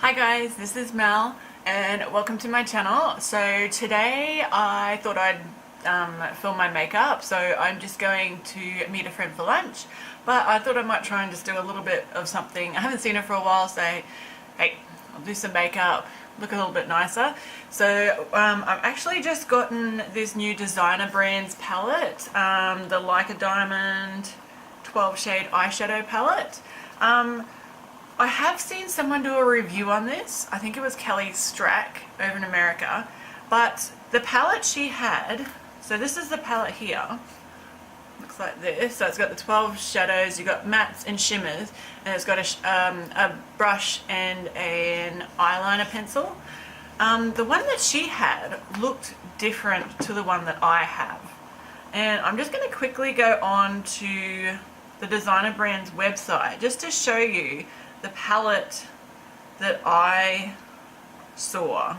Hi guys, this is Mel and welcome to my channel. So today I thought I'd film my makeup, so I'm just going to meet a friend for lunch, but I thought I might try and just do a little bit of something. I haven't seen her for a while, so hey, I'll do some makeup, look a little bit nicer. So I've actually just gotten this new designer brands palette, the Like a Diamond 12 shade eyeshadow palette. I have seen someone do a review on this. I think it was Kelly Strack over in America. But the palette she had, so this is the palette here. Looks like this. So it's got the 12 shadows, you've got mattes and shimmers, and it's got a brush and an eyeliner pencil. The one that she had looked different to the one that I have. And I'm just going to quickly go on to the designer brand's website just to show you the palette that I saw.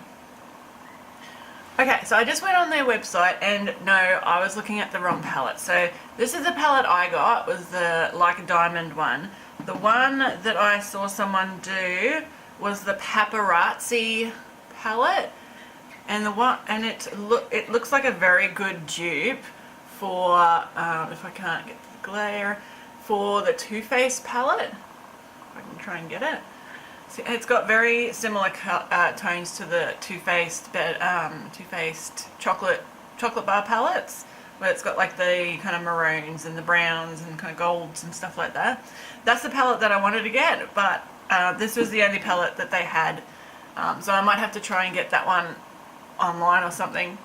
Okay, so I just went on their website and no, I was looking at the wrong palette. So this is the palette I got, was the Like a Diamond one. The one that I saw someone do was the Paparazzi palette, and it looks like a very good dupe for if I can't get the glare, for the Too Faced palette. I can try and get it. So it's got very similar tones to the Too Faced chocolate bar palettes, where it's got like the kind of maroons and the browns and kind of golds and stuff like that. That's the palette that I wanted to get, but this was the only palette that they had, so I might have to try and get that one online or something.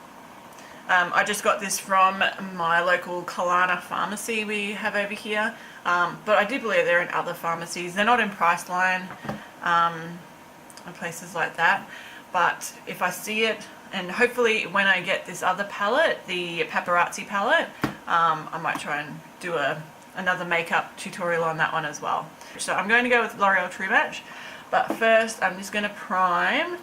I just got this from my local Kalana pharmacy we have over here, but I do believe they're in other pharmacies. They're not in Priceline and places like that, but if I see it, and hopefully when I get this other palette, the Paparazzi palette, I might try and do another makeup tutorial on that one as well. So I'm going to go with L'Oreal True Match, but first I'm just going to prime.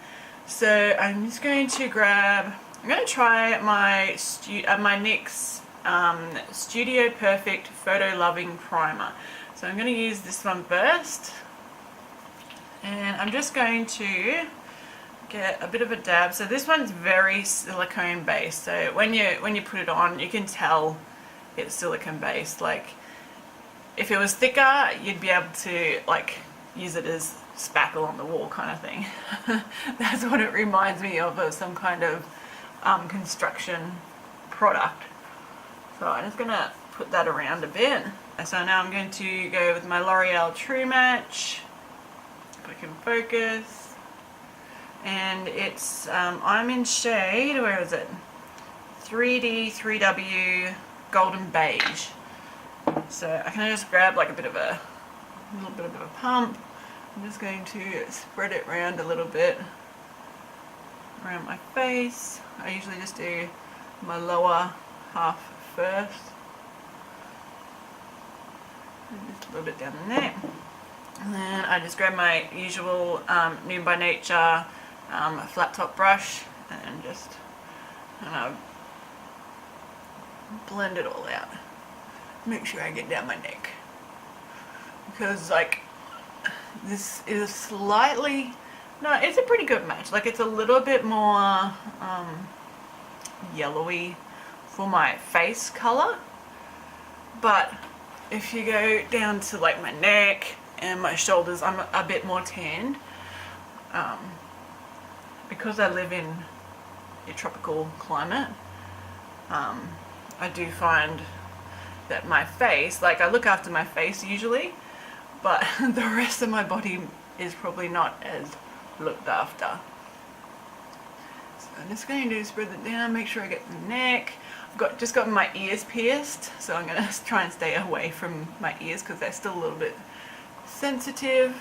So I'm just going to grab, I'm going to try my NYX Studio Perfect Photo Loving Primer. So I'm going to use this one first, and I'm just going to get a bit of a dab. So this one's very silicone based, so when you put it on, you can tell it's silicone based. Like if it was thicker, you'd be able to like use it as spackle on the wall kind of thing. That's what it reminds me of some kind of construction product. So I'm just going to put that around a bit. So now I'm going to go with my L'Oreal True Match, if I can focus, and it's I'm in shade, where is it, 3D 3W Golden Beige. So I can just grab like a little bit of a pump. I'm just going to spread it around a little bit around my face. I usually just do my lower half first, and just a little bit down the neck, and then I just grab my usual Nude by Nature flat top brush and just blend it all out. Make sure I get down my neck, because like this is slightly, no, it's a pretty good match. Like it's a little bit more yellowy for my face color, but if you go down to like my neck and my shoulders, I'm a bit more tanned. Because I live in a tropical climate, I do find that my face, like I look after my face usually, but the rest of my body is probably not as looked after. So I'm just going to spread it down, make sure I get the neck. I've just got my ears pierced, so I'm going to try and stay away from my ears because they're still a little bit sensitive.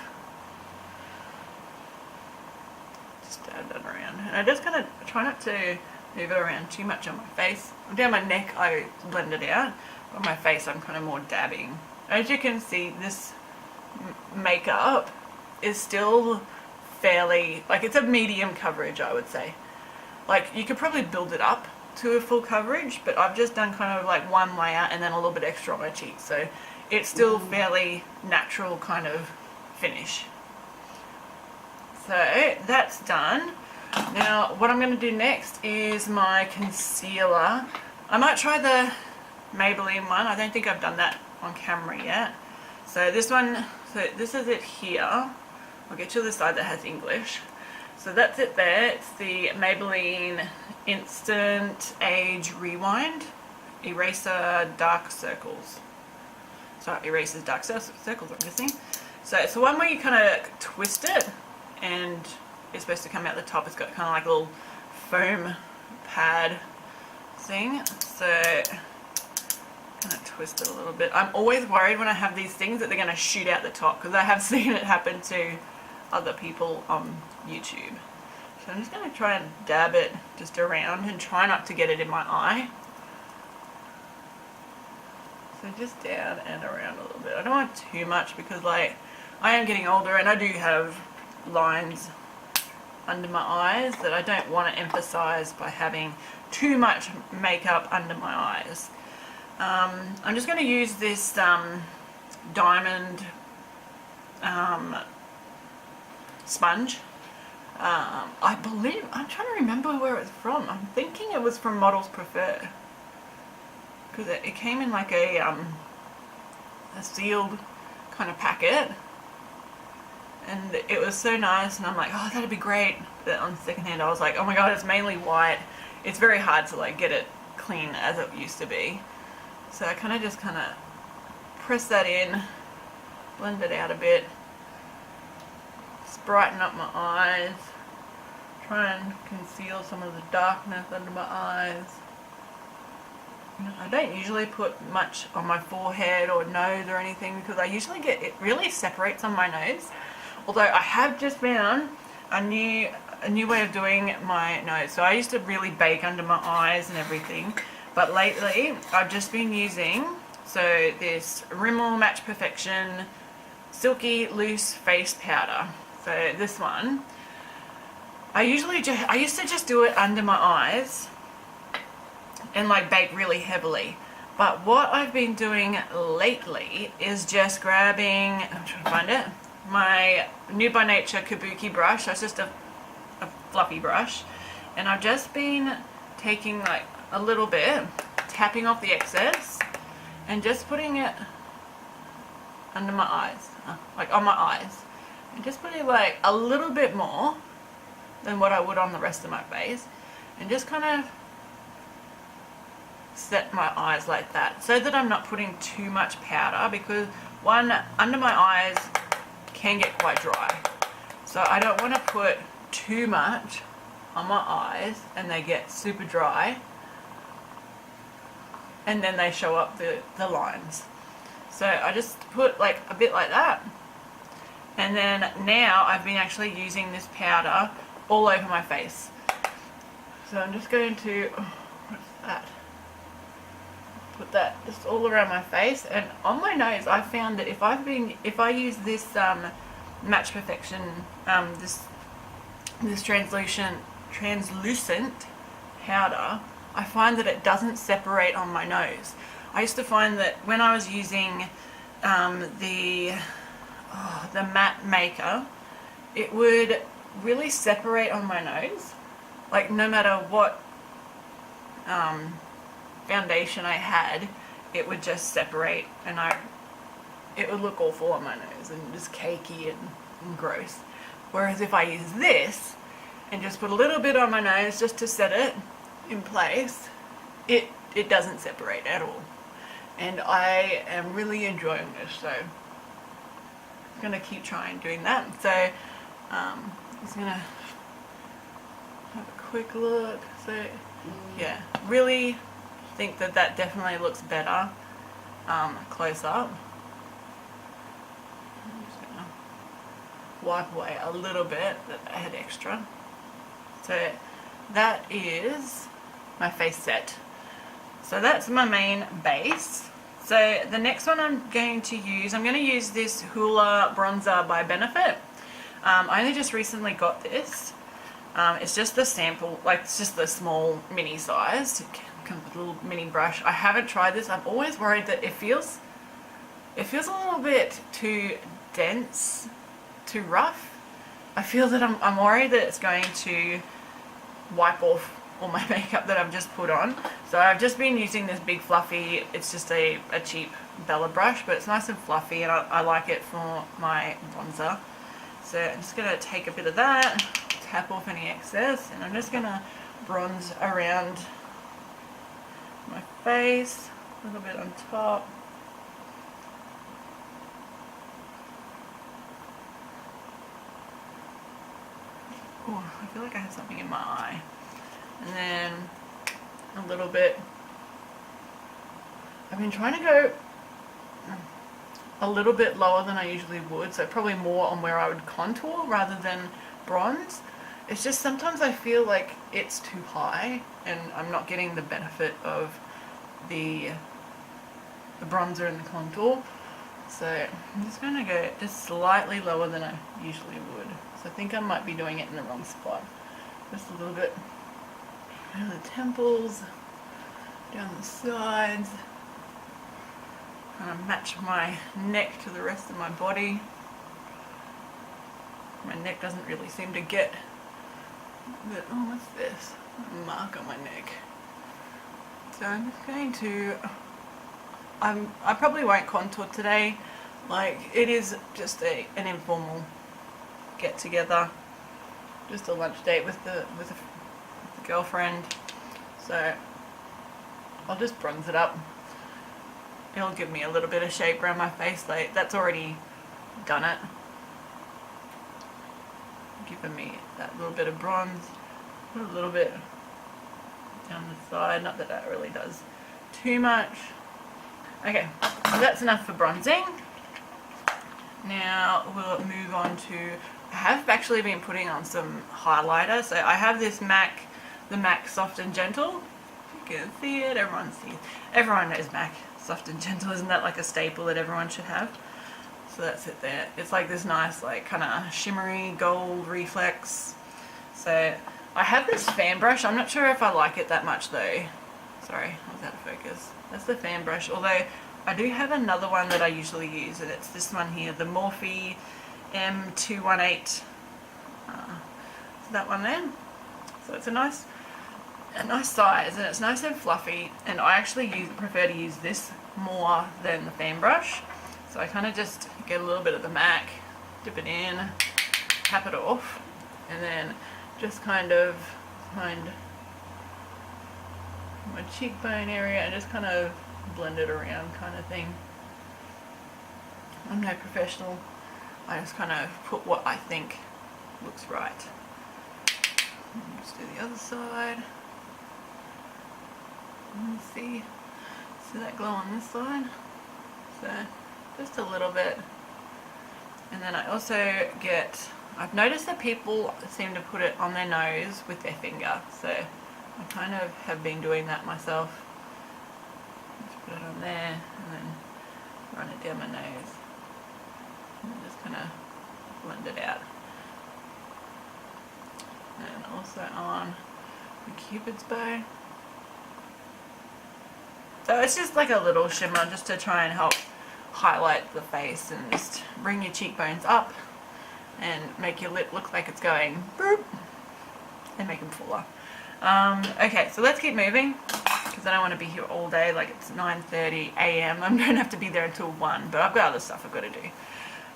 Just dab that around, and I just kind of try not to move it around too much on my face. Down my neck I blend it out, but on my face I'm kind of more dabbing. As you can see, this makeup is still fairly, like it's a medium coverage, I would say. Like you could probably build it up to a full coverage, but I've just done kind of like one layer and then a little bit extra on my cheeks, so it's still fairly natural kind of finish. So that's done. Now what I'm going to do next is my concealer. I might try the Maybelline one. I don't think I've done that on camera yet. So this one, so this is it here. I'll get you the side that has English. So that's it there. It's the Maybelline Instant Age Rewind Eraser Dark Circles. So erases dark circles, I'm guessing. So it's the one where you kind of twist it and it's supposed to come out the top. It's got kind of like a little foam pad thing. So kind of twist it a little bit. I'm always worried when I have these things that they're going to shoot out the top, because I have seen it happen to other people on YouTube. So I'm just going to try and dab it just around and try not to get it in my eye. So just down and around a little bit. I don't want too much because like I am getting older and I do have lines under my eyes that I don't want to emphasize by having too much makeup under my eyes. I'm just going to use this diamond sponge. I believe, I'm trying to remember where it's from. I'm thinking it was from Models Prefer, because it came in like a sealed kind of packet, and it was so nice, and I'm like, oh, that'd be great. But on secondhand I was like, oh my god, it's mainly white. It's very hard to like get it clean as it used to be. So I kind of press that in, blend it out a bit, just brighten up my eyes, try and conceal some of the darkness under my eyes. I don't usually put much on my forehead or nose or anything, because I usually get, it really separates on my nose. Although I have just found a new way of doing my nose. So I used to really bake under my eyes and everything, but lately I've just been using, so this Rimmel Match Perfection Silky Loose Face Powder. So this one, I used to just do it under my eyes and like bake really heavily. But what I've been doing lately is just grabbing, I'm trying to find it, my Nude by Nature Kabuki brush. That's just a fluffy brush, and I've just been taking like a little bit, tapping off the excess and just putting it under my eyes, like on my eyes, and just putting like a little bit more than what I would on the rest of my face, and just kind of set my eyes like that, so that I'm not putting too much powder, because one, under my eyes can get quite dry, so I don't want to put too much on my eyes and they get super dry and then they show up the lines. So I just put like a bit like that, and then now I've been actually using this powder all over my face. So I'm just going to, what's that? Put that just all around my face, and on my nose I found that if I use this Match Perfection, this translucent powder, I find that it doesn't separate on my nose. I used to find that when I was using the matte maker, it would really separate on my nose, like no matter what foundation I had, it would just separate, and it would look awful on my nose and just cakey and gross. Whereas if I use this and just put a little bit on my nose just to set it in place, it doesn't separate at all, and I am really enjoying this. So I'm gonna keep trying doing that. So I'm just gonna have a quick look. So yeah, really think that definitely looks better close up. I'm just gonna wipe away a little bit that I had extra. So that is my face set. So that's my main base. So the next one I'm going to use this Hoola bronzer by Benefit. I only just recently got this. It's just the sample, like it's just the small mini size. It comes with a little mini brush. I haven't tried this. I'm always worried that it feels a little bit too dense, too rough. I feel that I'm worried that it's going to wipe off all my makeup that I've just put on. So I've just been using this big fluffy, it's just a cheap Bella brush, but it's nice and fluffy, and I like it for my bronzer. So I'm just going to take a bit of that, tap off any excess, and I'm just going to bronze around my face, a little bit on top. Oh, I feel like I have something in my eye. And then a little bit. I've been trying to go a little bit lower than I usually would, so probably more on where I would contour rather than bronze. It's just sometimes I feel like it's too high and I'm not getting the benefit of the bronzer and the contour. So I'm just going to go just slightly lower than I usually would. So I think I might be doing it in the wrong spot. Just a little bit around the temples, down the sides. Kind of match my neck to the rest of my body. My neck doesn't really seem to get the, oh, what's this? A mark on my neck. So I'm just going to, I probably won't contour today. Like, it is just an informal get together, just a lunch date with the girlfriend. So I'll just bronze it up. It'll give me a little bit of shape around my face. Like, that's already done it. Giving me that little bit of bronze, put a little bit down the side. Not that that really does too much. Okay, so that's enough for bronzing. Now we'll move on to, I have actually been putting on some highlighter. So I have this the MAC Soft and Gentle. You can see it, everyone knows MAC Soft and Gentle. Isn't that like a staple that everyone should have? So that's it there. It's like this nice, like, kind of shimmery gold reflex. So I have this fan brush. I'm not sure if I like it that much though. Sorry, I was out of focus. That's the fan brush. Although I do have another one that I usually use, and it's this one here, the Morphe M218. So that one there. So it's a nice size, and it's nice and fluffy. And I actually prefer to use this more than the fan brush. So I kind of just get a little bit of the MAC, dip it in, tap it off, and then just kind of find my cheekbone area and just kind of blend it around, kind of thing. I'm no professional. I just kind of put what I think looks right. Just do the other side. Let's see that glow on this side? So just a little bit. And then I also I've noticed that people seem to put it on their nose with their finger, so I kind of have been doing that myself. Just put it on there and then run it down my nose and then just kind of blend it out. And also on the Cupid's bow. So it's just like a little shimmer just to try and help highlight the face and just bring your cheekbones up and make your lip look like it's going boop and make them fuller. Okay, so let's keep moving because I don't want to be here all day. Like, it's 9:30 a.m. I don't have to be there until 1, but I've got other stuff I've got to do.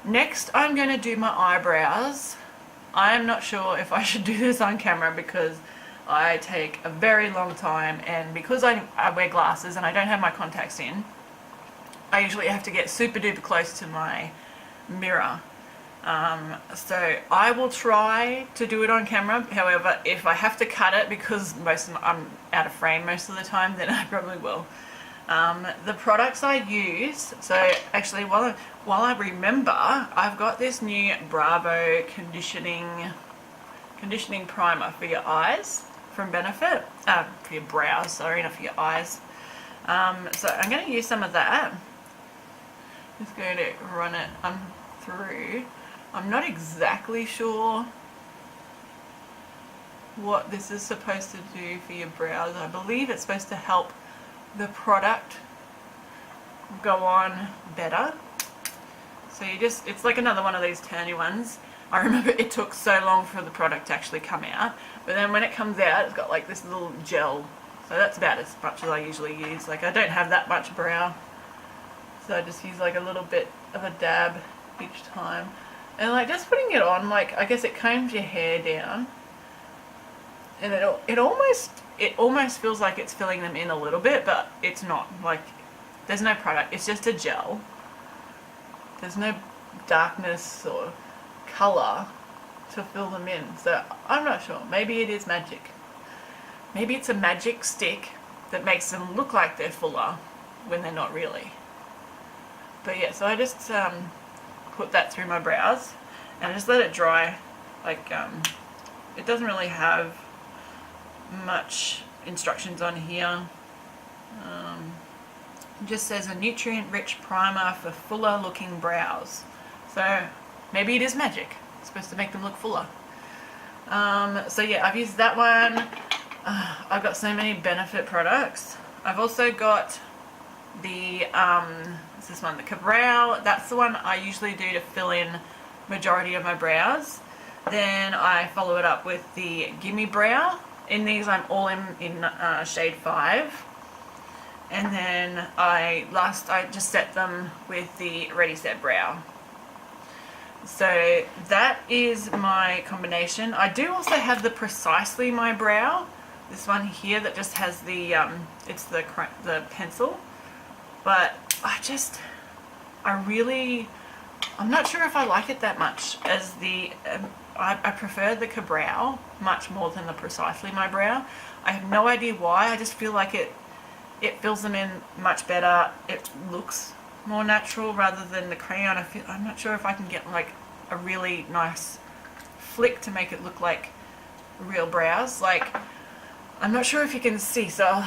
Next, I'm going to do my eyebrows. I am not sure if I should do this on camera because I take a very long time, and because I wear glasses and I don't have my contacts in, I usually have to get super duper close to my mirror. So I will try to do it on camera. However, if I have to cut it because I'm out of frame most of the time, then I probably will. The products I use, so actually while I remember, I've got this new Browvo conditioning primer for your eyes from Benefit, for your brows, sorry, not for your eyes. So I'm going to use some of that. Just going to run it through. I'm not exactly sure what this is supposed to do for your brows. I believe it's supposed to help the product go on better. So it's like another one of these turny ones. I remember it took so long for the product to actually come out, but then when it comes out, it's got like this little gel. So that's about as much as I usually use. Like, I don't have that much brow, so I just use like a little bit of a dab each time. And like just putting it on, like, I guess it combs your hair down, and it almost feels like it's filling them in a little bit, but it's not. Like, there's no product, it's just a gel. There's no darkness or colour to fill them in, so I'm not sure. Maybe it is magic. Maybe it's a magic stick that makes them look like they're fuller when they're not really. But yeah, so I just put that through my brows and just let it dry. Like, it doesn't really have much instructions on here. It just says a nutrient-rich primer for fuller looking brows. So maybe it is magic. It's supposed to make them look fuller. So yeah, I've used that one. I've got so many Benefit products. I've also got the, what's this one? The Covergirl. That's the one I usually do to fill in majority of my brows. Then I follow it up with the Gimme Brow. In these, I'm all in shade 5. And then I just set them with the Ready Set Brow. So that is my combination. I do also have the Precisely My Brow. This one here that just has the, it's the pencil. But I'm not sure if I like it that much as the, I prefer the Covergirl much more than the Precisely My Brow. I have no idea why. I just feel like it fills them in much better. It looks more natural rather than the crayon. I'm not sure if I can get like a really nice flick to make it look like real brows. Like, I'm not sure if you can see, so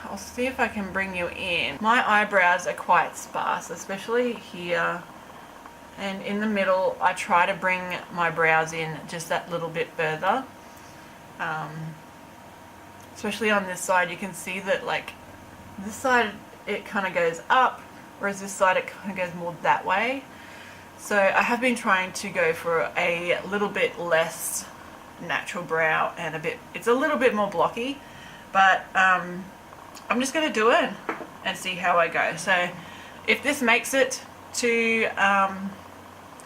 I'll see if I can bring you in. My eyebrows are quite sparse, especially here and in the middle. I try to bring my brows in just that little bit further. Especially on this side, you can see that like this side it kind of goes up, whereas this side it kind of goes more that way. So I have been trying to go for a little bit less natural brow and it's a little bit more blocky, but I'm just going to do it and see how I go. So if this makes it to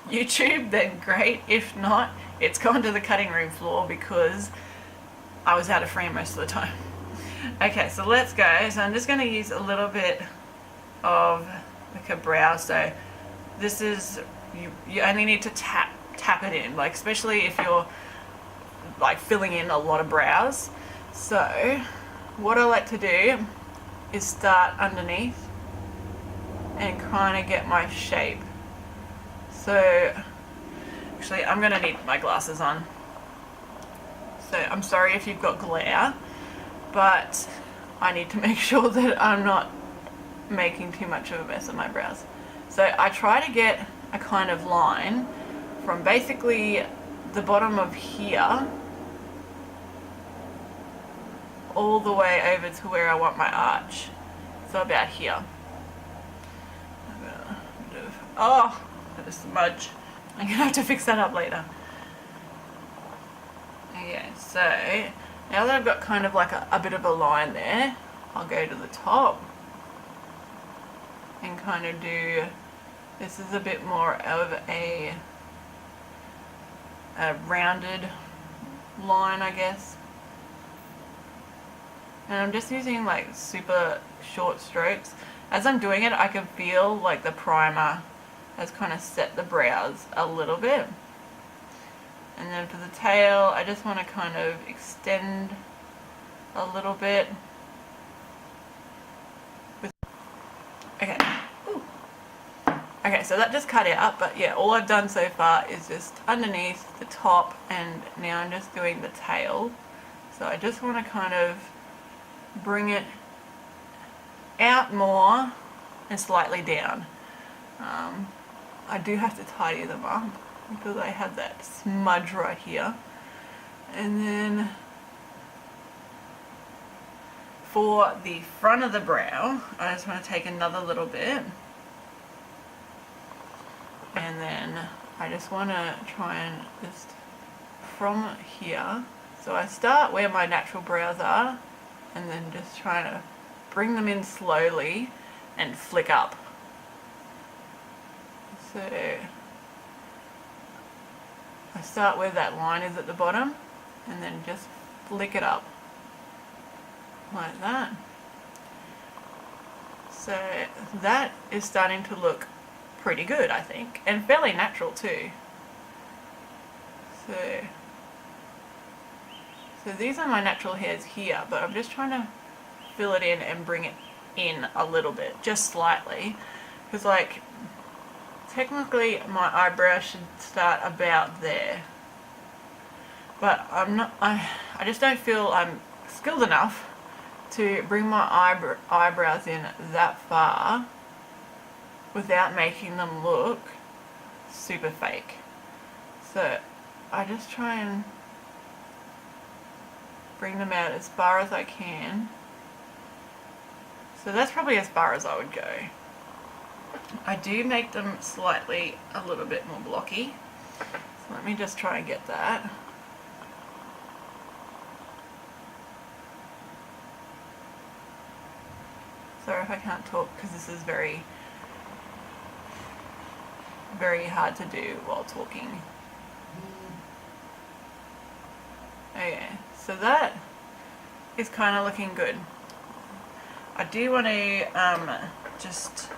YouTube, then great. If not, it's gone to the cutting room floor because I was out of frame most of the time. Okay, so let's go. So I'm just going to use a little bit of like a brow. So this is, you only need to tap it in, like especially if you're like filling in a lot of brows. So what I like to do is start underneath and kind of get my shape. So actually I'm going to need my glasses on. So I'm sorry if you've got glare, but I need to make sure that I'm not making too much of a mess of my brows. So I try to get a kind of line from basically the bottom of here all the way over to where I want my arch. So about here. Oh, that is smudge. I'm gonna have to fix that up later. Okay, so now that I've got kind of like a bit of a line there, I'll go to the top and kind of do, this is a bit more of a rounded line, I guess. And I'm just using like super short strokes. As I'm doing it, I can feel like the primer has kind of set the brows a little bit. And then for the tail, I just want to kind of extend a little bit. Okay. Ooh. Okay, so that just cut out, but yeah, all I've done so far is just underneath, the top, and now I'm just doing the tail. So I just want to kind of bring it out more and slightly down. I do have to tidy them up because I have that smudge right here. And then for the front of the brow, I just want to take another little bit and then I just want to try and just from here, so I start where my natural brows are and then just try to bring them in slowly and flick up. So I start where that line is at the bottom and then just flick it up like that. So that is starting to look pretty good, I think, and fairly natural too. So these are my natural hairs here, but I'm just trying to fill it in and bring it in a little bit, just slightly, because like technically my eyebrow should start about there, but I'm not, I just don't feel I'm skilled enough to bring my eyebrows in that far without making them look super fake. So I just try and bring them out as far as I can. So that's probably as far as I would go. I do make them slightly a little bit more blocky. So let me just try and get that. Sorry if I can't talk because this is very hard to do while talking. Okay, so that is kind of looking good. I do want to just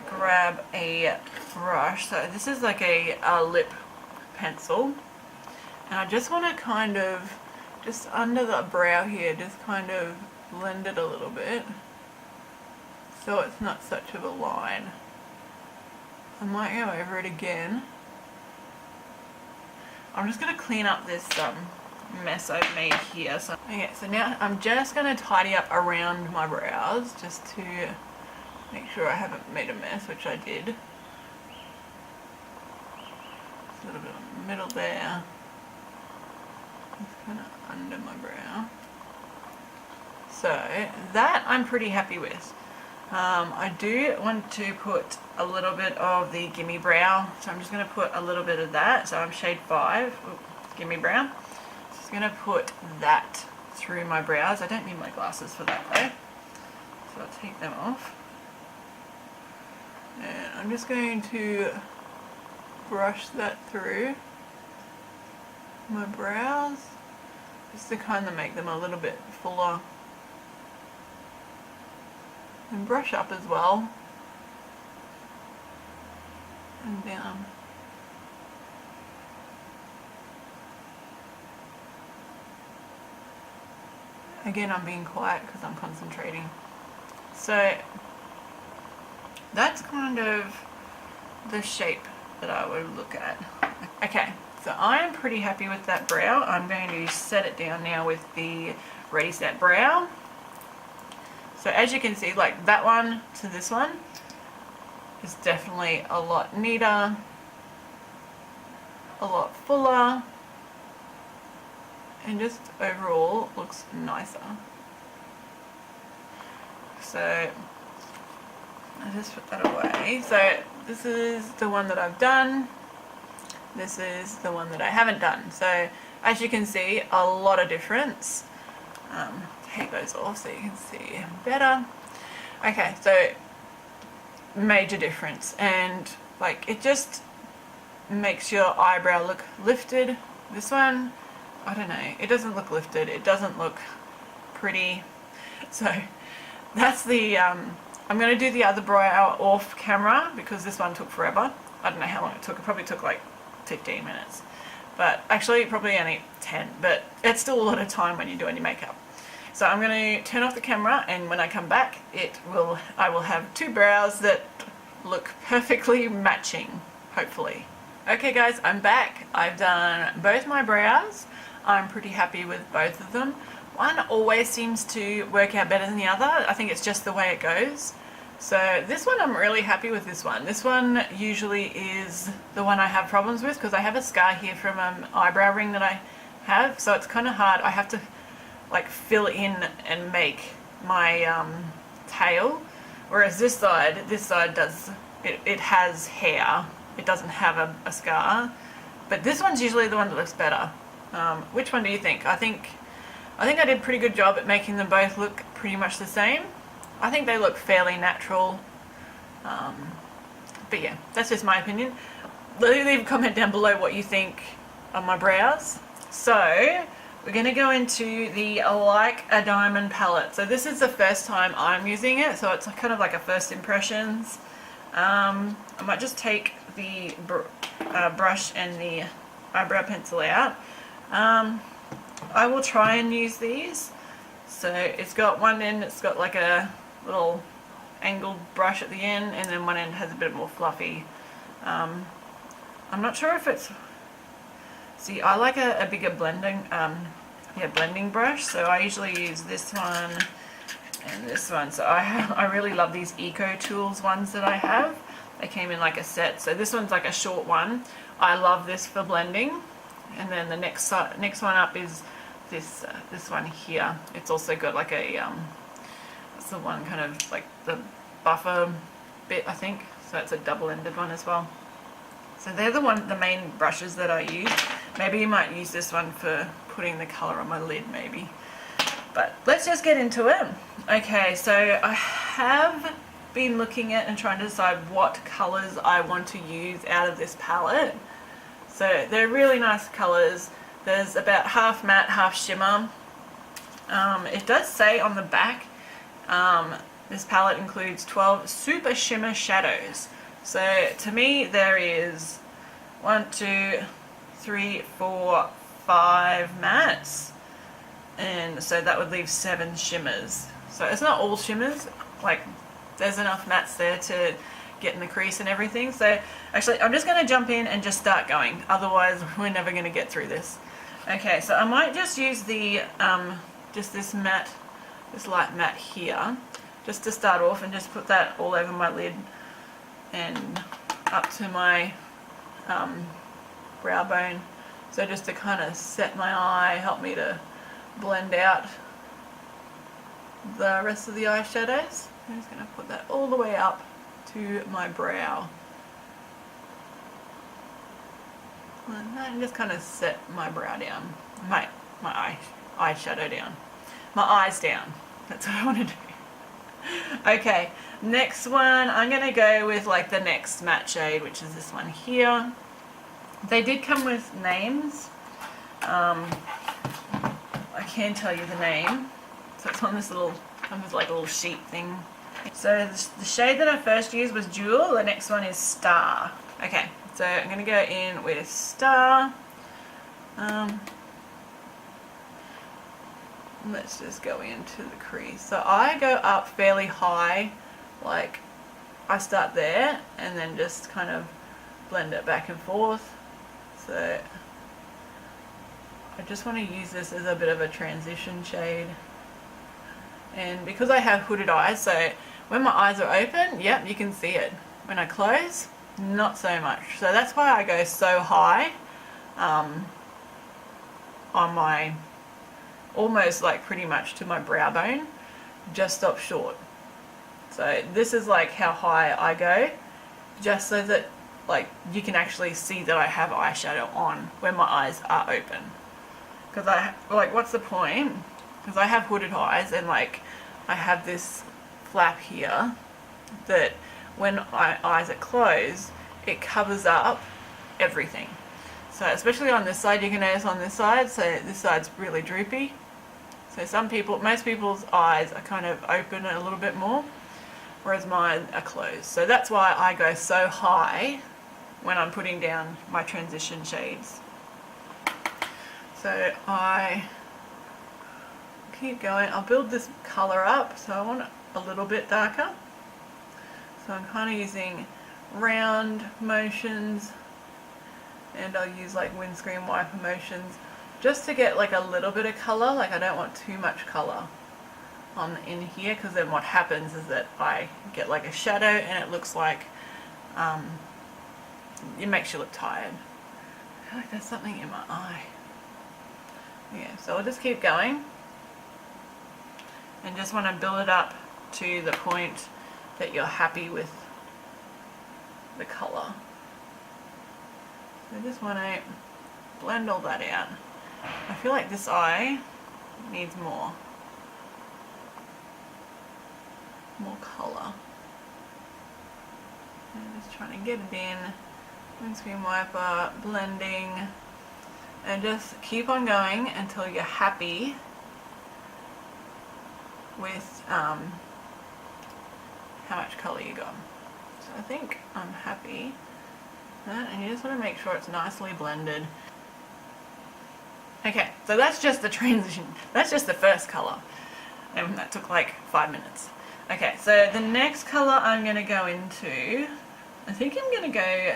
grab a brush. So this is like a lip pencil, and I just want to kind of just under the brow here, just kind of blend it a little bit so it's not such of a line. I might go over it again. I'm just going to clean up this mess I've made here. So, okay, so now I'm just going to tidy up around my brows just to make sure I haven't made a mess, which I did. A little bit in the middle there. Just kind of under my brow. So that I'm pretty happy with. I do want to put a little bit of the Gimme Brow, so I'm just going to put a little bit of that. So I'm shade 5, Gimme Brow. Just going to put that through my brows. I don't need my glasses for that though, so I'll take them off. And I'm just going to brush that through my brows, just to kind of make them a little bit fuller. And brush up as well. And down. Again, I'm being quiet because I'm concentrating. So that's kind of the shape that I would look at. Okay, so I'm pretty happy with that brow. I'm going to set it down now with the Ready Set Brow. So as you can see, like that one to this one is definitely a lot neater, a lot fuller, and just overall looks nicer. So I just put that away. So this is the one that I've done. This is the one that I haven't done. So as you can see, a lot of difference. Take those off so you can see better. Okay, so major difference, and like it just makes your eyebrow look lifted. This one, I don't know, it doesn't look lifted, it doesn't look pretty. So that's the I'm going to do the other brow off camera because this one took forever. I don't know how long it took. It probably took like 15 minutes, but actually probably only 10, but it's still a lot of time when you're doing your makeup. So I'm going to turn off the camera, and when I come back I will have two brows that look perfectly matching, hopefully. Okay guys, I'm back. I've done both my brows. I'm pretty happy with both of them. One always seems to work out better than the other. I think it's just the way it goes. So this one, I'm really happy with this one. This one usually is the one I have problems with because I have a scar here from an eyebrow ring that I have, so it's kind of hard. I have to like fill in and make my tail, whereas this side does, it has hair, it doesn't have a scar. But this one's usually the one that looks better. Which one do you think? I think I did a pretty good job at making them both look pretty much the same. I think they look fairly natural. But yeah, that's just my opinion. Leave a comment down below what you think of my brows. So we're going to go into the Like a Diamond palette. So this is the first time I'm using it, so it's kind of like a first impressions. I might just take the brush and the eyebrow pencil out. I will try and use these. So it's got one end, it's got like a little angled brush at the end, and then one end has a bit more fluffy. I'm not sure if it's... See, I like a bigger blending brush, so I usually use this one and this one. So I really love these Ecotools ones that I have. They came in like a set. So this one's like a short one. I love this for blending. And then the next one up is this one here. It's also got like a it's the one kind of like the buffer bit, I think. So it's a double-ended one as well. So they're the main brushes that I use. Maybe you might use this one for putting the colour on my lid, maybe. But let's just get into it. Okay, so I have been looking at and trying to decide what colours I want to use out of this palette. So they're really nice colours. There's about half matte, half shimmer. It does say on the back, this palette includes 12 super shimmer shadows. So to me there is 1, 2, 3, 4, 5 mattes, and so that would leave 7 shimmers. So it's not all shimmers, like there's enough mattes there to get in the crease and everything. So actually I'm just going to jump in and just start going, otherwise we're never going to get through this. Okay, so I might just use the just this matte, this light matte here, just to start off, and just put that all over my lid and up to my brow bone. So just to kind of set my eye, help me to blend out the rest of the eyeshadows. I'm just going to put that all the way up to my brow. And just kind of set my brow down, my eyeshadow down, my eyes down. That's what I want to do. Okay, next one, I'm going to go with like the next matte shade, which is this one here. They did come with names. I can tell you the name. So it's on this little, comes with like a little sheet thing. So the shade that I first used was Jewel, the next one is Star. Okay, so I'm going to go in with Star. Let's just go into the crease. So I go up fairly high, like I start there and then just kind of blend it back and forth. So I just want to use this as a bit of a transition shade. And because I have hooded eyes, so when my eyes are open, yep, you can see it. When I close, not so much. So that's why I go so high on my, almost like pretty much to my brow bone, just stop short. So this is like how high I go, just so that like you can actually see that I have eyeshadow on when my eyes are open. Because what's the point? Because I have hooded eyes, and like I have this flap here that when my eyes are closed, it covers up everything. So especially on this side, you can notice on this side, so this side's really droopy. So most people's eyes are kind of open a little bit more, whereas mine are closed. So that's why I go so high when I'm putting down my transition shades. So I keep going. I'll build this colour up, so I want it a little bit darker. So I'm kind of using round motions, and I'll use like windscreen wiper motions just to get like a little bit of colour. Like I don't want too much colour in here, because then what happens is that I get like a shadow and it looks like it makes you look tired. I feel like there's something in my eye. Yeah, so I'll just keep going and just want to build it up to the point that you're happy with the colour. So I just want to blend all that out. I feel like this eye needs more colour. I'm just trying to get it in. Windscreen wiper, blending, and just keep on going until you're happy with how much colour you got. So I think I'm happy with that, and you just want to make sure it's nicely blended. Okay, so that's just the transition. That's just the first colour, and that took like 5 minutes. Okay, so the next colour I'm going to go into, I think I'm going to go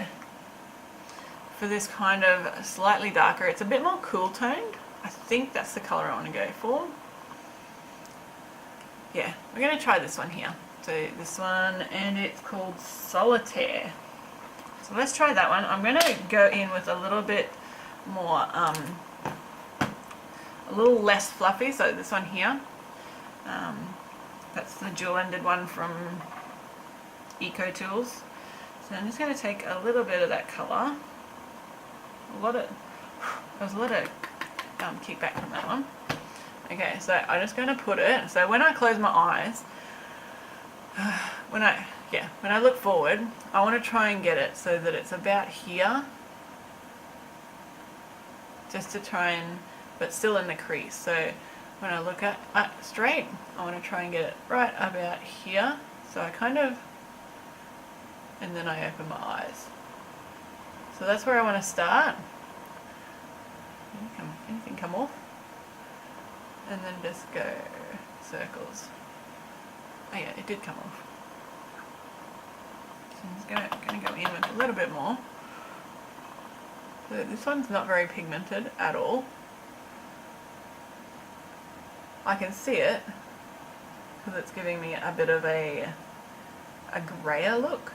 for this kind of slightly darker. It's a bit more cool toned. I think that's the colour I want to go for. Yeah, we're going to try this one here. So this one, and it's called Solitaire. So let's try that one. I'm going to go in with a little bit more, a little less fluffy. So this one here, that's the dual-ended one from Ecotools. So I'm just going to take a little bit of that colour. There was a lot of kickback from that one. Okay, so I'm just going to put it, so when I close my eyes, when I look forward, I want to try and get it so that it's about here, just to try and, but still in the crease. So when I look at straight, I want to try and get it right about here. So I kind of, and then I open my eyes. So that's where I want to start. Anything come off? And then just go circles. Oh yeah, it did come off. So I'm just going to go in with a little bit more. So this one's not very pigmented at all. I can see it because it's giving me a bit of a grayer look.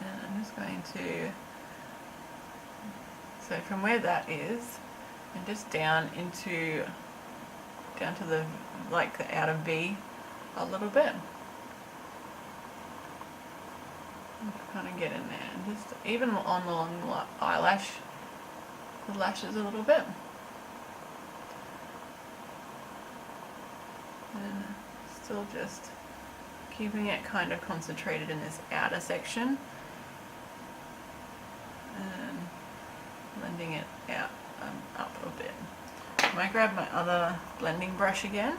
And I'm just going to, so from where that is, and just down to the, like the outer V a little bit. Kind of get in there, and just even on the long eyelash, the lashes a little bit. And still just keeping it kind of concentrated in this outer section. And blending it out up a bit. I might grab my other blending brush again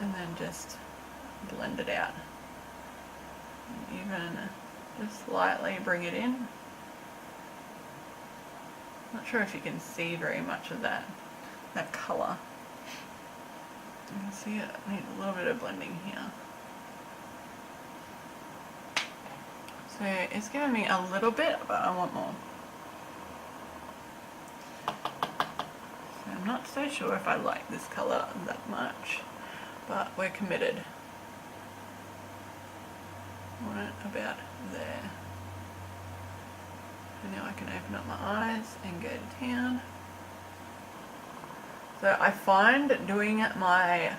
and then just blend it out. And even just slightly bring it in. Not sure if you can see very much of that colour. You can see it needs a little bit of blending here. So it's giving me a little bit, but I want more. So I'm not so sure if I like this colour that much, but we're committed. I want it about there. And now I can open up my eyes and go to town. So I find doing my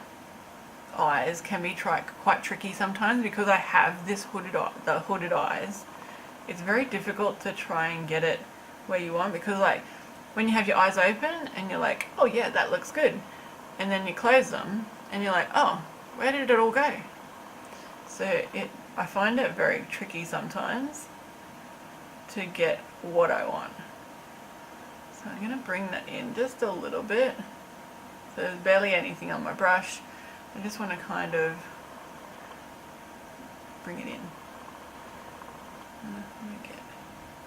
eyes can be quite tricky sometimes because I have this the hooded eyes. It's very difficult to try and get it where you want, because like when you have your eyes open and you're like, oh yeah, that looks good, and then you close them and you're like, oh, where did it all go? So I find it very tricky sometimes to get what I want. So I'm going to bring that in just a little bit. So there's barely anything on my brush. I just want to kind of bring it in. I'm going to get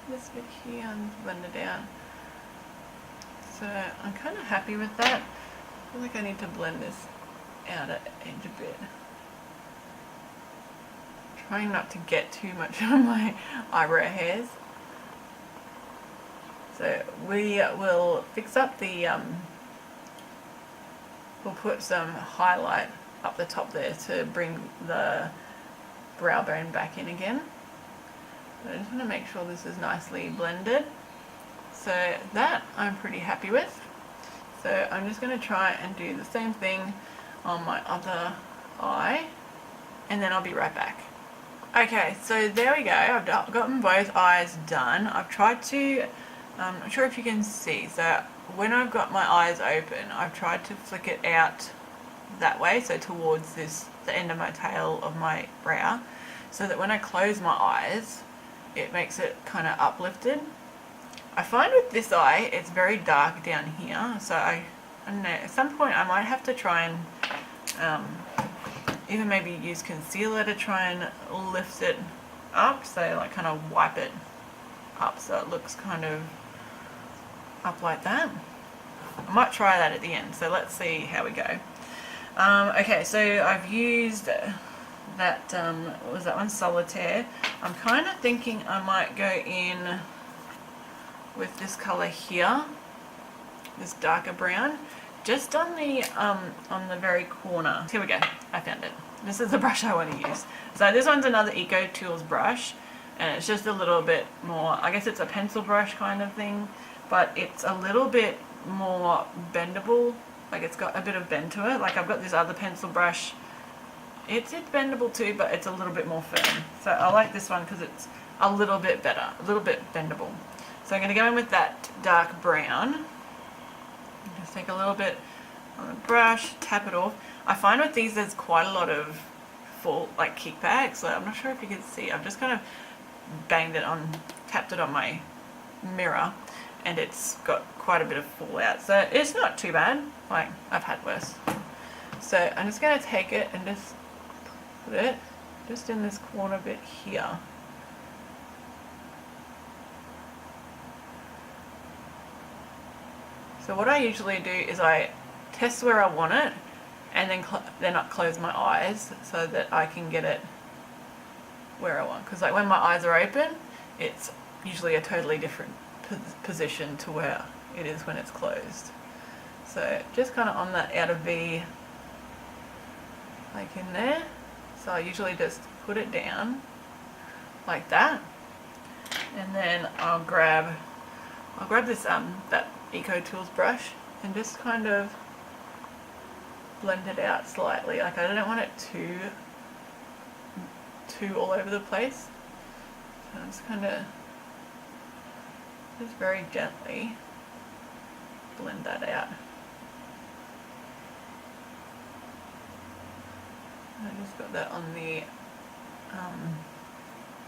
this bit here and blend it out. So I'm kind of happy with that. I feel like I need to blend this outer edge a bit. Trying not to get too much on my eyebrow hairs. So we will fix up the, we'll put some highlight up the top there to bring the brow bone back in again. But I just want to make sure this is nicely blended. So that I'm pretty happy with. So I'm just going to try and do the same thing on my other eye, and then I'll be right back. Okay, so there we go. I've gotten both eyes done. I've tried to, I'm not sure if you can see, so when I've got my eyes open, I've tried to flick it out that way, so towards the end of my tail of my brow, so that when I close my eyes, it makes it kind of uplifted. I find with this eye, it's very dark down here, so I don't know, at some point I might have to try and even maybe use concealer to try and lift it up, so like kind of wipe it up so it looks kind of up like that. I might try that at the end, so let's see how we go. Okay, so I've used that, what was that one, Solitaire. I'm kind of thinking I might go in with this colour here, this darker brown, just on the very corner. Here we go, I found it. This is the brush I want to use. So this one's another Ecotools brush, and it's just a little bit more, I guess it's a pencil brush kind of thing, but it's a little bit more bendable, like it's got a bit of bend to it. Like I've got this other pencil brush, it's bendable too, but it's a little bit more firm. So I like this one because it's a little bit better, a little bit bendable. So I'm going to go in with that dark brown. Just take a little bit on the brush, tap it off. I find with these there's quite a lot of like kickback, so I'm not sure if you can see. I've just kind of banged it on, tapped it on my mirror, and it's got quite a bit of fallout. So it's not too bad, like I've had worse. So I'm just going to take it and just put it just in this corner bit here. So what I usually do is I test where I want it, and then I close my eyes so that I can get it where I want. Because like when my eyes are open, it's usually a totally different position to where it is when it's closed. So just kind of on that outer V, like in there. So I usually just put it down like that, and then I'll grab this that Ecotools brush and just kind of blend it out slightly. Like I don't want it too all over the place. So I'm just kind of just very gently blend that out. I just got that on the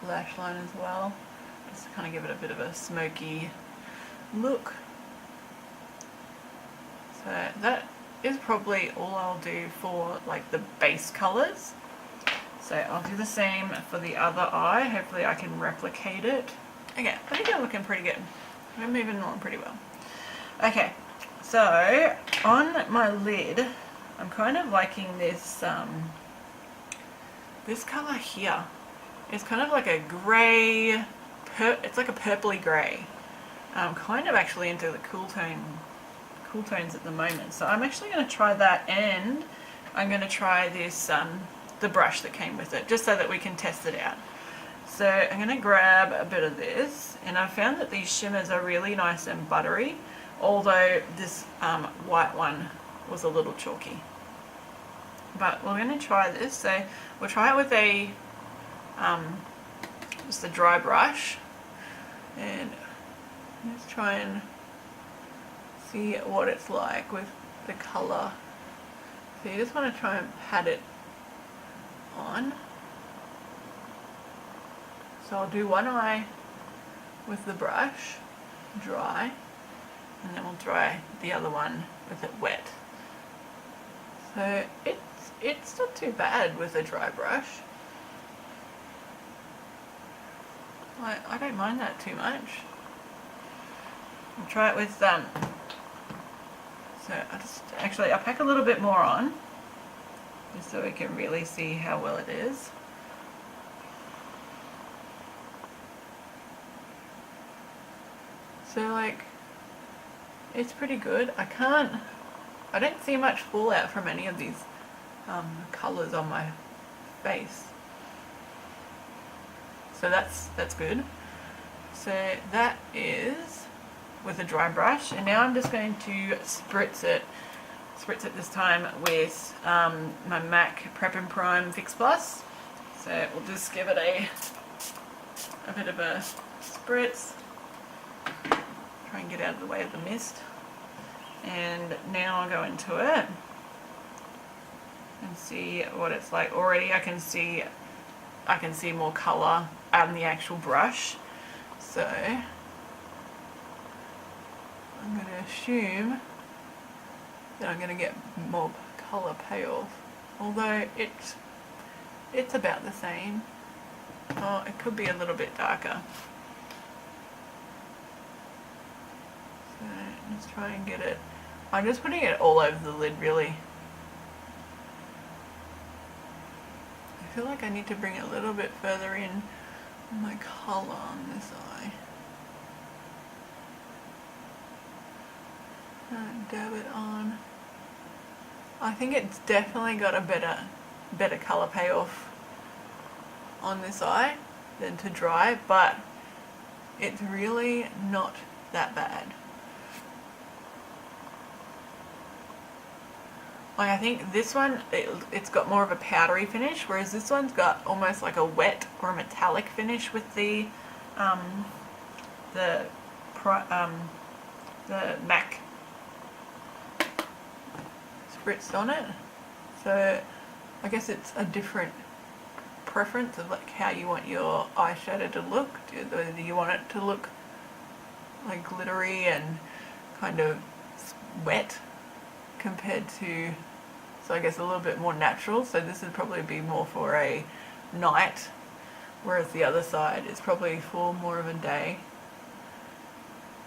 lash line as well, just to kind of give it a bit of a smoky look. So that is probably all I'll do for like the base colours. So I'll do the same for the other eye. Hopefully I can replicate it. Okay, I think I'm looking pretty good. I'm moving along pretty well. Okay, so on my lid, I'm kind of liking this this colour here. It's kind of like a grey, it's like a purpley grey. I'm kind of actually into the cool tones at the moment, so I'm actually going to try that, and I'm going to try this the brush that came with it, just so that we can test it out. So I'm going to grab a bit of this, and I found that these shimmers are really nice and buttery, although this white one was a little chalky. But we're going to try this, so we'll try it with a just a dry brush, and let's try and see what it's like with the colour. So you just want to try and pat it on. So I'll do one eye with the brush dry, and then we'll dry the other one with it wet. So it's not too bad with a dry brush. I don't mind that too much. I'll try it with so I'll pack a little bit more on, just so we can really see how well it is. So like, it's pretty good. I don't see much fallout from any of these colours on my face. So that's good. So that is with a dry brush, and now I'm just going to spritz it this time with my MAC Prep and Prime Fix Plus. So we'll just give it a bit of a spritz. Try and get out of the way of the mist. And now I'll go into it and see what it's like. Already I can see more colour out in the actual brush. So I'm going to assume that I'm going to get more colour payoff, although it's about the same. Oh, it could be a little bit darker. So let's try and get it. I'm just putting it all over the lid, really. I feel like I need to bring it a little bit further in my colour on this eye. And dab it on. I think it's definitely got a better colour payoff on this eye than to dry, but it's really not that bad. Like, I think this one, it's got more of a powdery finish, whereas this one's got almost like a wet or a metallic finish with the MAC spritzed on it. So I guess it's a different preference of like how you want your eyeshadow to look. Whether you want it to look like glittery and kind of wet compared to, so I guess a little bit more natural. So this would probably be more for a night, whereas the other side is probably for more of a day.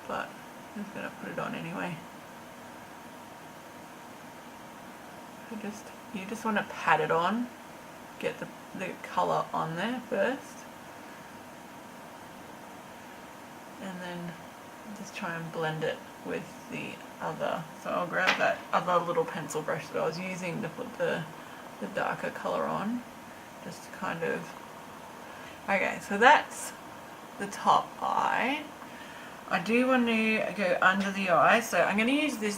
But I'm just going to put it on anyway. You just want to pat it on, get the colour on there first, and then just try and blend it with the other. So I'll grab that other little pencil brush that I was using to put the darker colour on, just to kind of. Okay, so that's the top eye. I do want to go under the eye, so I'm going to use this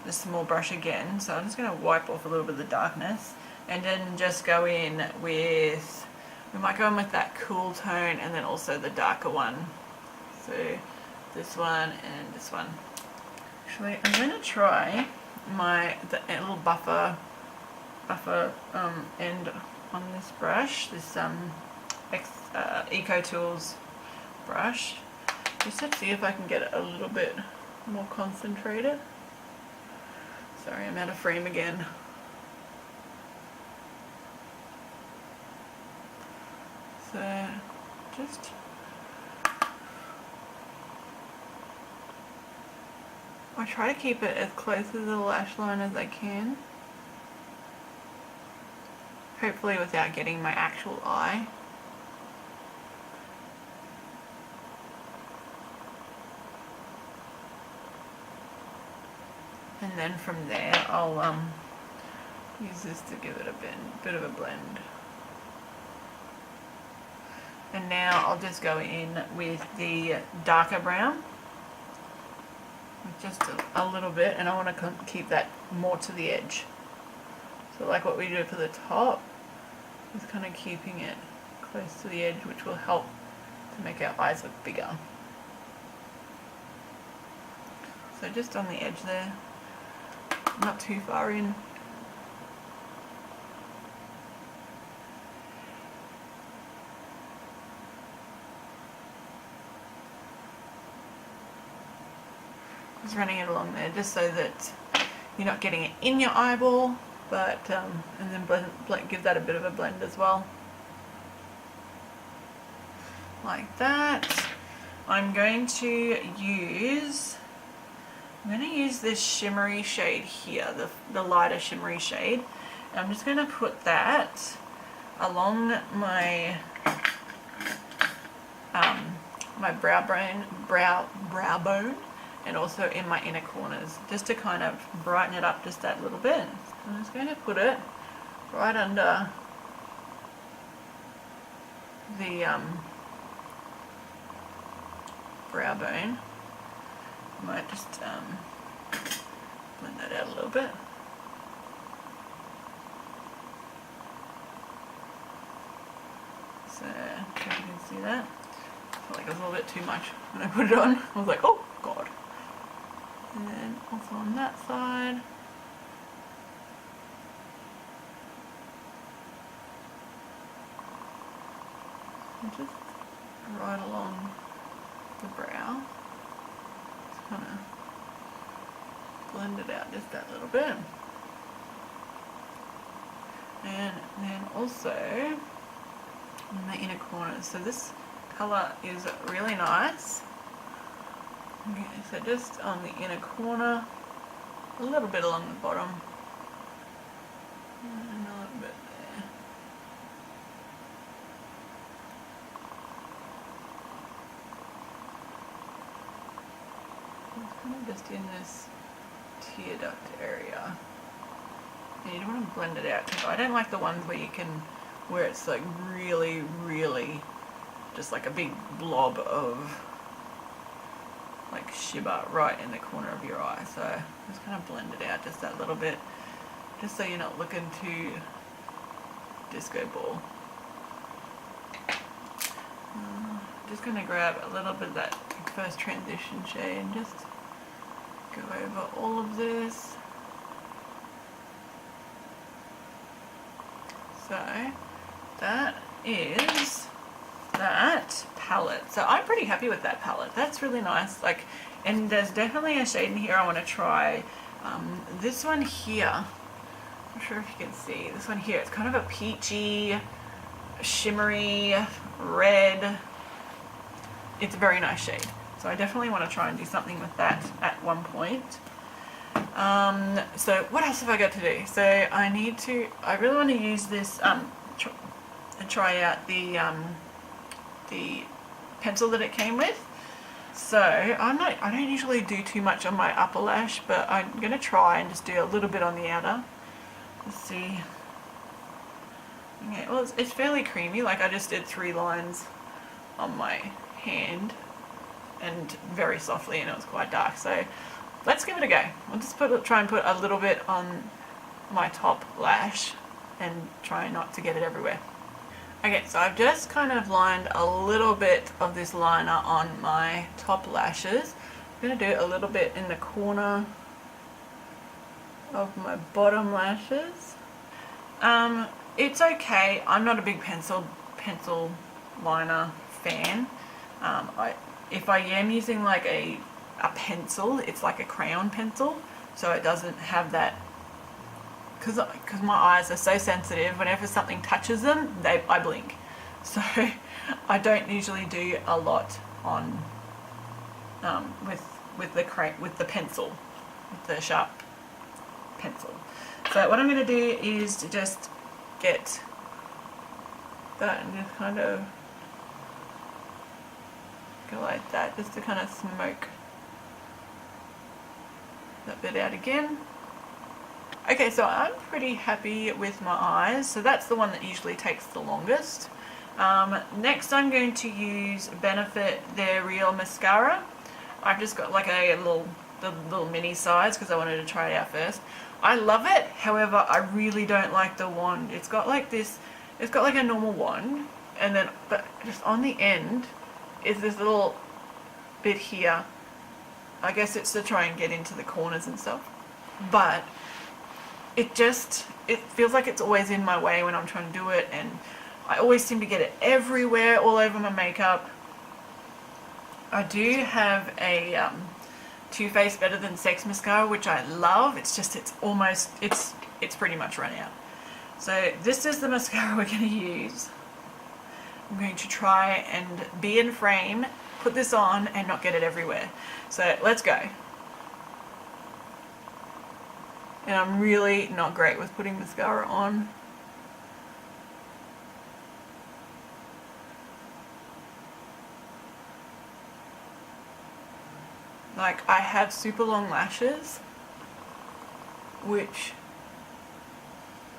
this small brush again. So I'm just going to wipe off a little bit of the darkness, and then just go in with, we might go in with that cool tone and then also the darker one. So this one and this one. Actually, I'm going to try the little buffer end on this brush, this Ecotools brush, just to see if I can get it a little bit more concentrated. Sorry, I'm out of frame again. So just I try to keep it as close to the lash line as I can, hopefully without getting my actual eye. And then from there I'll use this to give it a bit of a blend. And now I'll just go in with the darker brown, with just a little bit, and I want to keep that more to the edge. So like what we do for the top, is kind of keeping it close to the edge, which will help to make our eyes look bigger. So just on the edge there, not too far in. Just running it along there, just so that you're not getting it in your eyeball, but and then give that a bit of a blend as well, like that. I'm going to use this shimmery shade here, the lighter shimmery shade. And I'm just going to put that along my my brow bone, and also in my inner corners, just to kind of brighten it up just that little bit. I'm just going to put it right under the brow bone. Might just blend that out a little bit. So, if you can see that. I felt like it was a little bit too much when I put it on. I was like, oh god. And then also on that side. And just right along the brow. Just kind of blend it out just that little bit. And then also in the inner corners. So this colour is really nice. Okay, so just on the inner corner, a little bit along the bottom, and a little bit there. It's kind of just in this tear duct area. And you don't want to blend it out too. I don't like the ones where you can, where it's like really, really just like a big blob of like shimmer right in the corner of your eye. So just kind of blend it out just that little bit, just so you're not looking too disco ball. Just going to grab a little bit of that first transition shade and just go over all of this. So that is that palette. So I'm pretty happy with that palette. That's really nice. Like, and there's definitely a shade in here I want to try. This one here, I'm not sure if you can see this one here. It's kind of a peachy, shimmery red. It's a very nice shade. So I definitely want to try and do something with that at one point. So what else have I got to do? So I really want to use this and try out the pencil that it came with. So I don't usually do too much on my upper lash, but I'm going to try and just do a little bit on the outer. Let's see. Okay, well it's fairly creamy. Like I just did 3 lines on my hand and very softly, and it was quite dark. So let's give it a go. I'll just try and put a little bit on my top lash and try not to get it everywhere. Okay, so I've just kind of lined a little bit of this liner on my top lashes. I'm going to do a little bit in the corner of my bottom lashes. It's okay. I'm not a big pencil liner fan. If I am using like a pencil, it's like a crayon pencil, so it doesn't have that, because my eyes are so sensitive. Whenever something touches them, I blink. So I don't usually do a lot on with the pencil, with the sharp pencil. So what I'm going to do is to just get that and just kind of go like that, just to kind of smoke that bit out again. Okay, so I'm pretty happy with my eyes. So that's the one that usually takes the longest. Next I'm going to use Benefit their Real Mascara. I've just got like the little mini size because I wanted to try it out first. I love it, however I really don't like the wand. It's got like this, it's got like a normal wand, and then but just on the end is this little bit here. I guess it's to try and get into the corners and stuff, but it feels like it's always in my way when I'm trying to do it, and I always seem to get it everywhere, all over my makeup. I do have a Too Faced Better Than Sex mascara, which I love. It's just it's pretty much run out. So this is the mascara we're going to use. I'm going to try and be in frame, put this on and not get it everywhere. So let's go. And I'm really not great with putting mascara on. Like, I have super long lashes, which,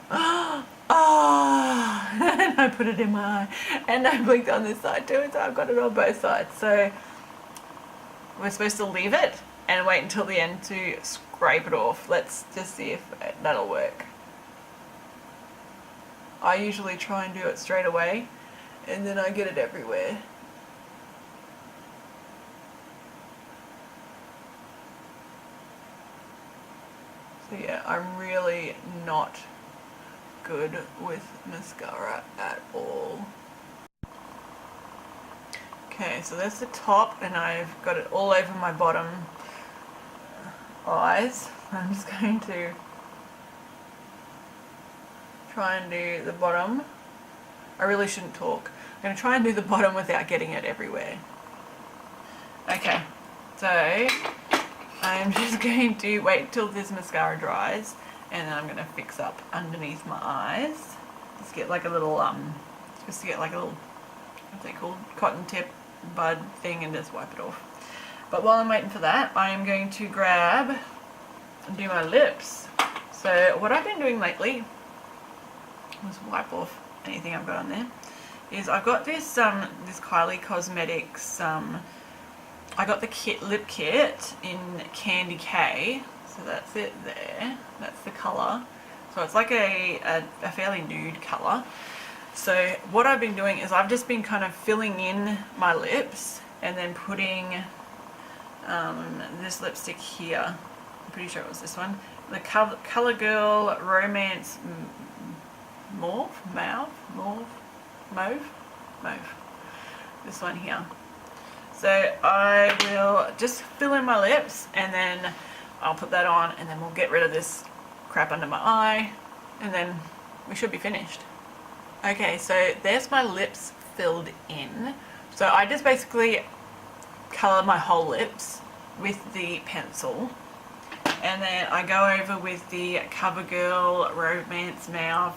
and I put it in my eye, and I blinked on this side too, so I've got it on both sides. So we're supposed to leave it and wait until the end to scrape it off. Let's just see if that'll work. I usually try and do it straight away, and then I get it everywhere. So yeah, I'm really not good with mascara at all. Okay, so that's the top, and I've got it all over my bottom eyes. I'm just going to try and do the bottom. I really shouldn't talk. I'm going to try and do the bottom without getting it everywhere. Okay, so I'm just going to wait till this mascara dries, and then I'm going to fix up underneath my eyes. Just get like a little, what's it called? Cotton tip bud thing, and just wipe it off. But while I'm waiting for that, I am going to grab and do my lips. So what I've been doing lately, let's wipe off anything I've got on there, is I've got this this Kylie Cosmetics, I got the lip kit in Candy K, so that's it there, that's the colour. So it's like a fairly nude colour. So what I've been doing is I've just been kind of filling in my lips and then putting this lipstick here. I'm pretty sure it was this one. The Covergirl Romance Mauve. This one here. So I will just fill in my lips, and then I'll put that on, and then we'll get rid of this crap under my eye, and then we should be finished. Okay, so there's my lips filled in. So I just basically colour my whole lips with the pencil, and then I go over with the Covergirl Romance Mauve.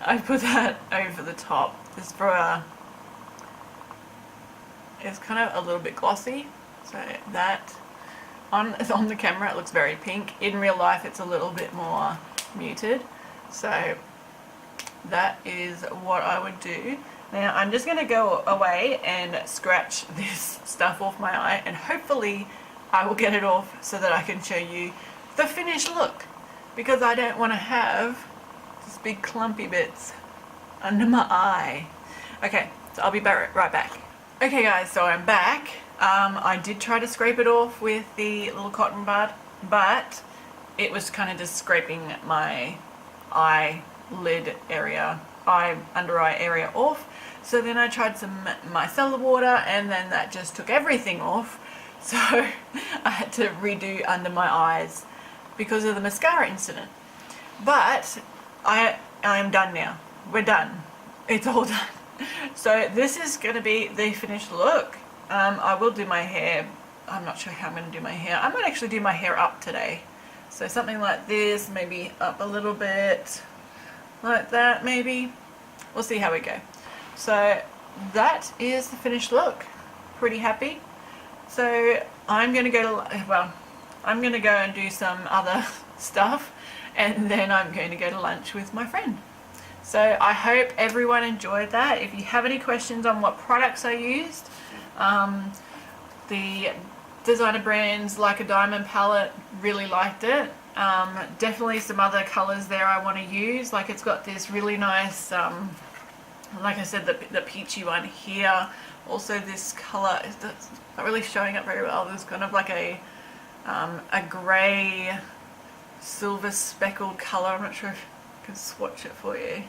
I put that over the top just for a, it's kind of a little bit glossy, so that on the camera it looks very pink. In real life it's a little bit more muted. So that is what I would do. Now I'm just going to go away and scratch this stuff off my eye, and hopefully I will get it off so that I can show you the finished look, because I don't want to have these big clumpy bits under my eye. Okay, so I'll be right back. Okay guys, so I'm back. I did try to scrape it off with the little cotton bud, but it was kind of just scraping my eyelid area, under eye area off. So then I tried some micellar water, and then that just took everything off. So I had to redo under my eyes because of the mascara incident. But I am done now. We're done. It's all done. So this is going to be the finished look. I will do my hair. I'm not sure how I'm going to do my hair. I might actually do my hair up today. So something like this, maybe up a little bit, like that maybe. We'll see how we go. So that is the finished look. Pretty happy. So I'm going to go and do some other stuff, and then I'm going to go to lunch with my friend. So I hope everyone enjoyed that. If you have any questions on what products I used, the designer brands like a diamond palette, really liked it. Definitely some other colors there I want to use, like it's got this really nice, like I said, the peachy one here. Also this color, it's not really showing up very well. There's kind of like a grey silver speckled color. I'm not sure if I can swatch it for you.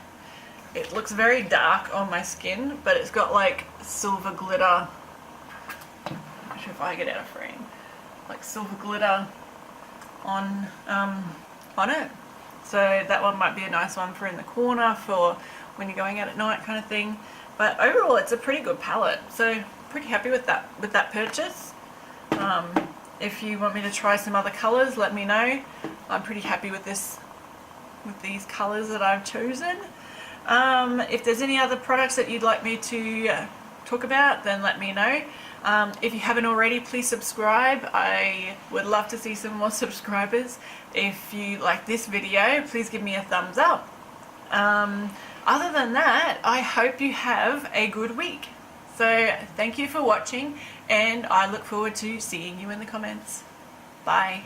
It looks very dark on my skin, but it's got like silver glitter. I'm not sure if I get out of frame. Like silver glitter on it. So that one might be a nice one for in the corner for when you're going out at night kind of thing. But overall it's a pretty good palette. So pretty happy with that purchase. If you want me to try some other colors, let me know. I'm pretty happy with these colors that I've chosen. If there's any other products that you'd like me to talk about, then let me know. If you haven't already, please subscribe. I would love to see some more subscribers. If you like this video, please give me a thumbs up. Other than that, I hope you have a good week. So thank you for watching, and I look forward to seeing you in the comments. Bye.